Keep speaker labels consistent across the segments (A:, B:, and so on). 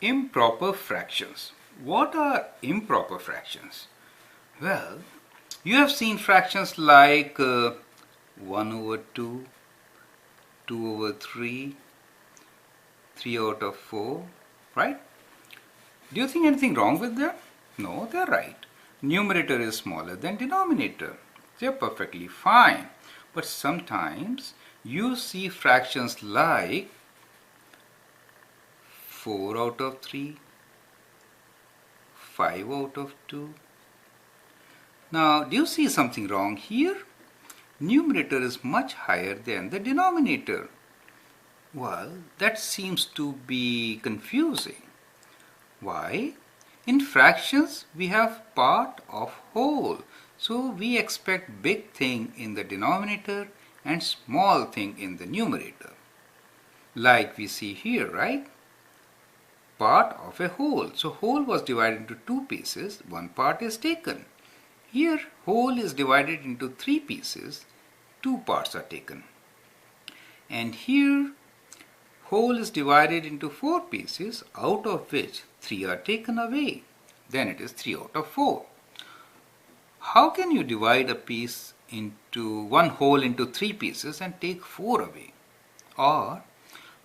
A: Improper fractions. What are improper fractions? Well, you have seen fractions like 1 over 2, 2 over 3, 3 out of 4, right? Do you think anything wrong with them? No, they're right. Numerator is smaller than denominator. They're perfectly fine. But sometimes you see fractions like 4 out of 3, 5 out of 2. Now, do you see something wrong here? Numerator is much higher than the denominator. Well, that seems to be confusing. Why? In fractions, we have part of whole. So we expect big thing in the denominator and small thing in the numerator. Like we see here, right? Part of a whole. So whole was divided into two pieces. One part is taken. Here, whole is divided into three pieces. Two parts are taken. And here, whole is divided into four pieces, out of which three are taken away. Then it is 3 out of 4. How can you divide a piece into one whole into three pieces and take 4 away? Or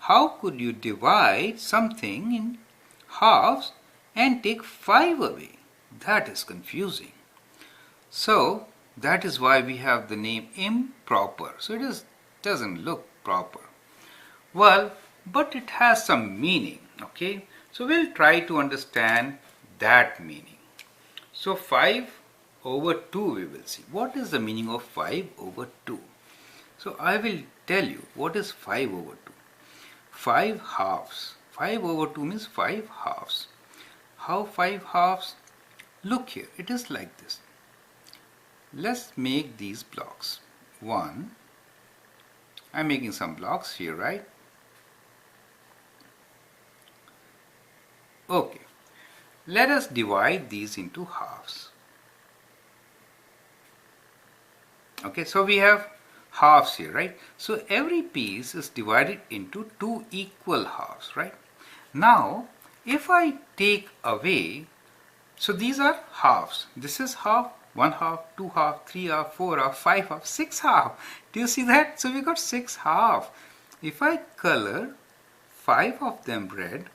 A: how could you divide something in halves and take 5 away? That is confusing. So that is why we have the name improper. So it doesn't look proper. Well, but it has some meaning, okay? So we'll try to understand that meaning. So 5 over 2 we will see. What is the meaning of 5 over 2? So I will tell you what is 5 over 2. 5 halves. 5 over 2 means 5 halves. How 5 halves? Look here, it is like this. Let's make these blocks. 1. I'm making some blocks here, right? Okay. Let us divide these into halves. Okay, so we have halves here, right? So every piece is divided into two equal halves, right? Now, if I take away, so these are halves. This is half, 1 half, 2 half, 3 half, 4 half, 5 half, 6 half. Do you see that? So we got 6 half. If I color 5 of them red,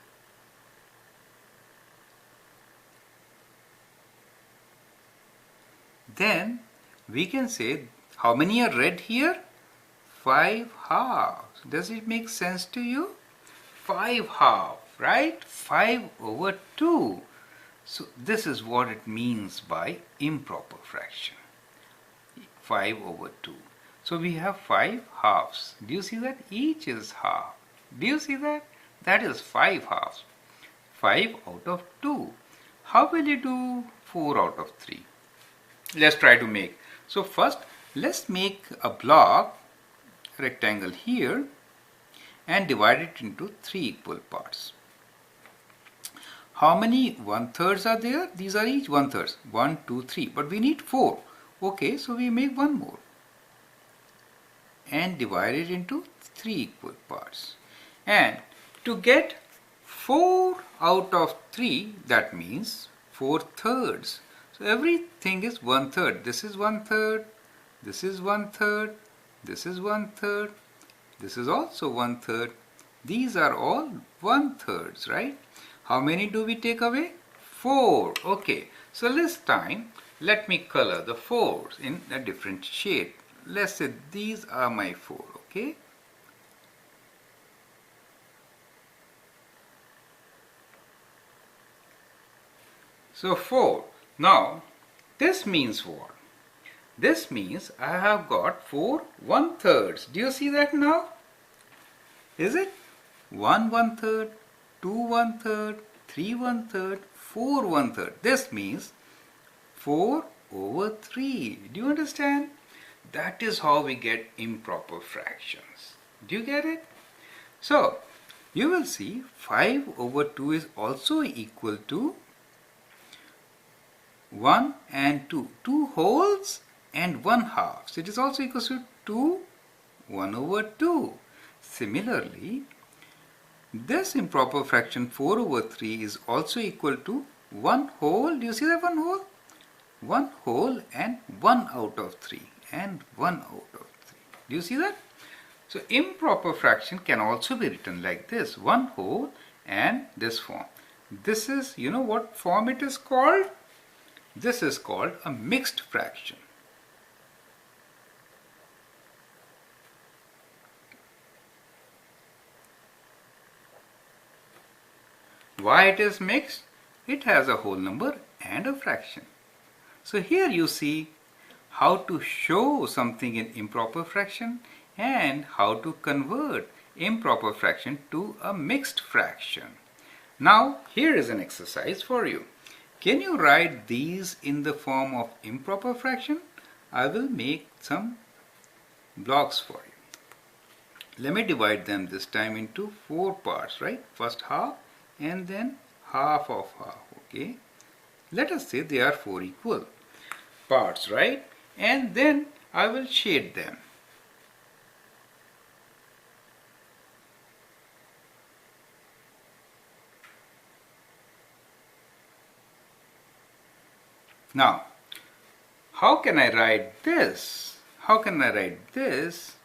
A: then we can say how many are red here? 5 halves. Does it make sense to you? 5 halves, right? 5 over 2. So this is what it means by improper fraction. 5 over 2. So we have 5 halves. Do you see that? Each is half. Do you see that? That is 5 halves. 5 out of 2. How will you do 4 out of 3? Let's try to make. So first, let's make a block, rectangle here, and divide it into 3 equal parts. How many 1/3 are there? These are each 1/3. 1, 2, 3. But we need 4. Okay, so we make one more. And divide it into 3 equal parts. And to get 4 out of 3, that means 4/3. So everything is 1/3. This is 1/3. This is 1/3. This is 1/3. This is also 1/3. These are all 1/3, right? How many do we take away? 4. Okay. So this time, let me color the 4s in a different shade. Let's say these are my 4. Okay. So 4. Now, this means what? This means I have got 4 1/3s. Do you see that now? Is it? 1 1/3, 2 1/3, 3 1/3, 4 1/3. This means 4 over 3. Do you understand? That is how we get improper fractions. Do you get it? So, you will see 5 over 2 is also equal to 1 and 2. 2 wholes and 1 half. So it is also equal to 2, 1 over 2. Similarly, this improper fraction 4 over 3 is also equal to 1 whole. Do you see that 1 whole? 1 whole and 1 out of 3 and 1 out of 3. Do you see that? So improper fraction can also be written like this, 1 whole and this form. This is, you know what form it is called? This is called a mixed fraction. Why it is mixed? It has a whole number and a fraction. So here you see how to show something in improper fraction and how to convert improper fraction to a mixed fraction. Now here is an exercise for you. Can you write these in the form of improper fraction? I will make some blocks for you. Let me divide them this time into 4 parts, right? First half and then half of half, okay? Let us say they are 4 equal parts, right? And then I will shade them. Now, how can I write this? How can I write this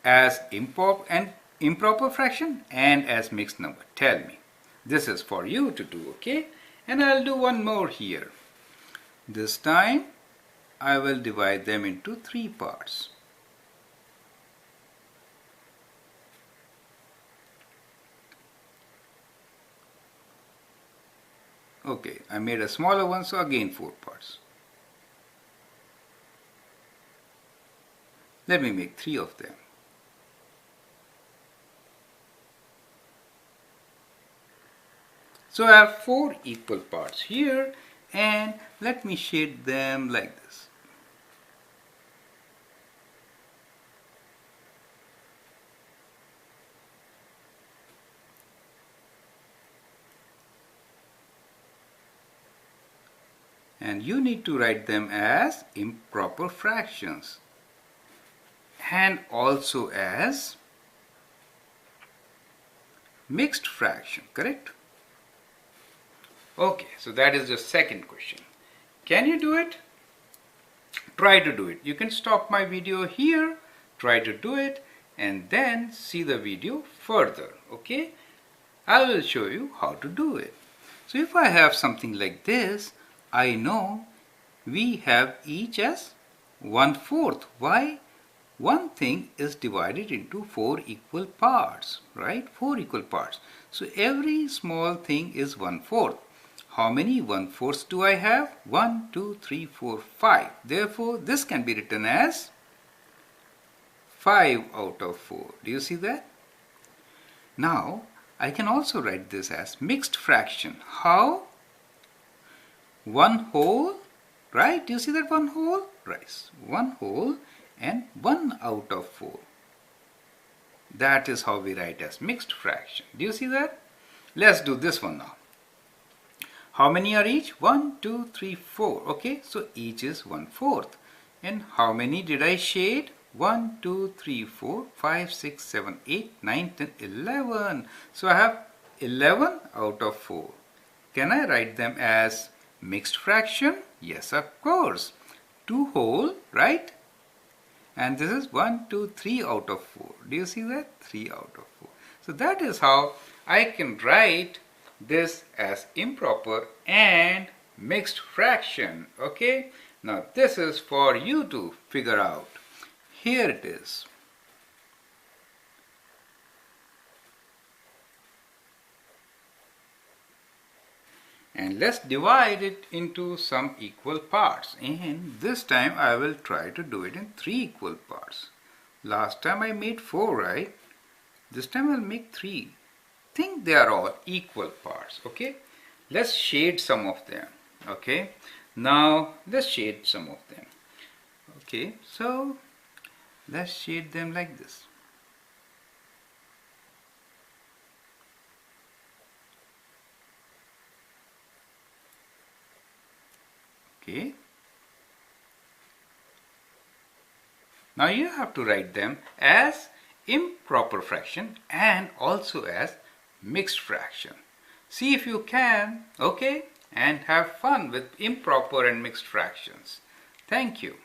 A: as improper fraction and as mixed number? Tell me. This is for you to do, okay? And I'll do one more here. This time I will divide them into 3 parts. Okay, I made a smaller one, so again 4 parts. Let me make 3 of them. So I have 4 equal parts here, and let me shade them like this. And you need to write them as improper fractions and also as mixed fraction, correct? Okay, so that is the second question. Can you do it? Try to do it. You can stop my video here, try to do it, and then see the video further, okay? I will show you how to do it. So if I have something like this, I know we have each as 1/4. Why? One thing is divided into 4 equal parts, right? 4 equal parts. So every small thing is 1/4. How many 1/4s do I have? 1, 2, 3, 4, 5. Therefore, this can be written as 5 out of 4. Do you see that? Now, I can also write this as mixed fraction. How? 1 whole, right? Do you see that 1 whole? Right. 1 whole and 1 out of 4. That is how we write as mixed fraction. Do you see that? Let's do this one now. How many are each? 1, 2, 3, 4. Okay, so each is 1/4. And how many did I shade? 1, 2, 3, 4, 5, 6, 7, 8, 9, 10, 11. So I have 11 out of 4. Can I write them as mixed fraction? Yes, of course. 2 whole, right? And this is 1, 2, 3 out of 4. Do you see that? 3 out of 4. So that is how I can write this as improper and mixed fraction. Okay? Now this is for you to figure out. Here it is. And let's divide it into some equal parts. And this time I will try to do it in 3 equal parts. Last time I made 4, right? This time I'll make 3. Think they are all equal parts, okay? Let's shade some of them, okay? Now let's shade some of them. Okay, so let's shade them like this. Okay. Now you have to write them as improper fraction and also as mixed fraction. See if you can, okay? And have fun with improper and mixed fractions. Thank you.